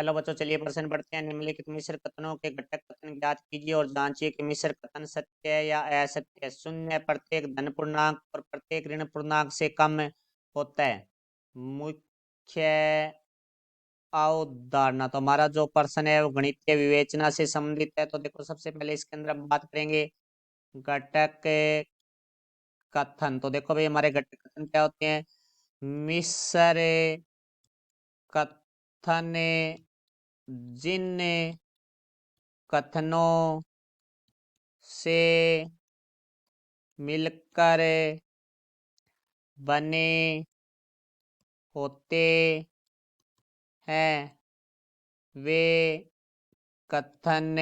Hello बच्चों, चलिए प्रश्न पढ़ते हैं। निम्नलिखित मिश्र कथनों के घटक कथन ज्ञात कीजिए और जांचिए कि मिश्र कथन सत्य है या असत्य है। शून्य प्रत्येक धन पूर्णांक और प्रत्येक ऋण पूर्णांक से कम होता है। मुख्य अवधारणा, तो हमारा जो प्रश्न है वो गणितीय विवेचना से संबंधित है। तो देखो, सबसे पहले इसके अंदर हम बात करेंगे घटक कथन। तो देखो भाई, हमारे घटक कथन क्या होते हैं? मिश्र कथन जिन कथनों से मिलकर बने होते हैं वे कथन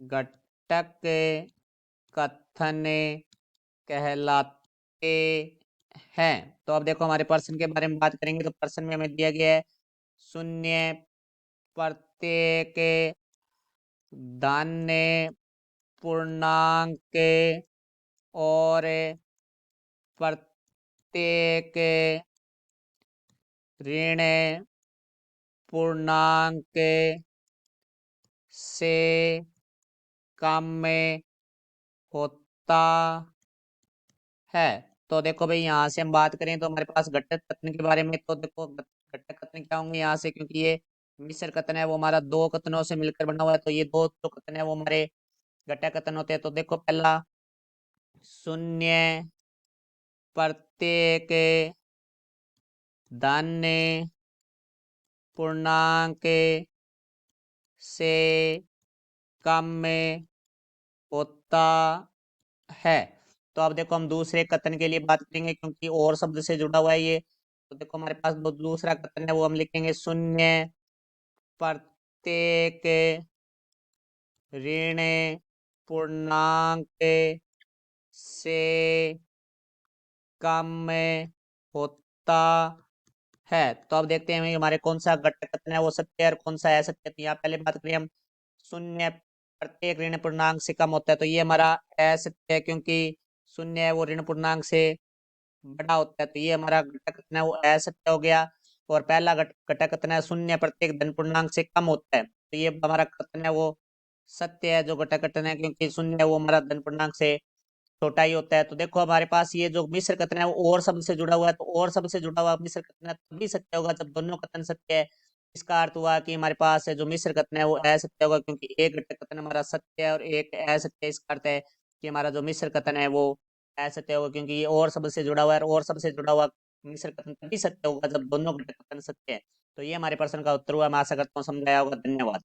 घटक कथन कहलाते हैं। तो अब देखो, हमारे प्रश्न के बारे में बात करेंगे। तो प्रश्न में हमें दिया गया है शून्य प्रत्येक धन पूर्णांक और प्रत्येक ऋण पूर्णांक से कम होता है। तो देखो भाई, यहाँ से हम बात करें तो हमारे पास घटक कथन के बारे में। तो देखो, घटक कथन क्या होंगे यहाँ से, क्योंकि ये मिश्र कथन है वो हमारा दो कथनों से मिलकर बना हुआ है। तो ये दो जो कथन है वो हमारे घटक कथन होते हैं। तो देखो, पहला शून्य प्रत्येक धन पूर्णांक से कम होता है। तो अब देखो, हम दूसरे कथन के लिए बात करेंगे, क्योंकि और शब्द से जुड़ा हुआ है ये। तो देखो, हमारे पास दूसरा कथन है वो हम लिखेंगे शून्य प्रत्येक ऋण पूर्णांक से कम होता है। तो अब देखते हैं हमारे कौन सा घटक कथन है वो सत्य है और कौन सा असत्य है। तो यहाँ पहले बात करें हम, शून्य प्रत्येक ऋण पूर्णांक से कम होता है। तो ये हमारा असत्य है, क्योंकि शून्य है वो ऋण पूर्णांक से बड़ा होता है। तो ये हमारा घटक कथन है वो असत्य हो गया। और पहला घटक कथन है शून्य प्रत्येक धन पूर्णांक से कम होता है। तो ये हमारा कथन है वो सत्य है, जो घटक कथन है, क्योंकि शून्य है वो हमारा धन पूर्णांक से छोटा ही होता है। तो देखो, हमारे पास ये जो मिश्र कथन है वो और शब्द से जुड़ा हुआ है। तो और शब्द से जुड़ा हुआ मिश्र कथन है तभी सत्य होगा जब दोनों कथन सत्य है। इसका अर्थ हुआ कि हमारे पास है जो मिश्र कथन है वो असत्य होगा, क्योंकि एक घटक कथन हमारा सत्य है और एक असत्य है। इसका अर्थ है कि हमारा जो मिश्र कथन है वो असत्य होगा, क्योंकि ये और शब्द से जुड़ा हुआ है। और शब्द से जुड़ा हुआ मिश्र कथन तभी सत्य होगा जब दोनों घटक कथन सत्य है। तो ये हमारे प्रश्न का उत्तर हुआ। मैं आशा करता हूँ समझ आया होगा। धन्यवाद।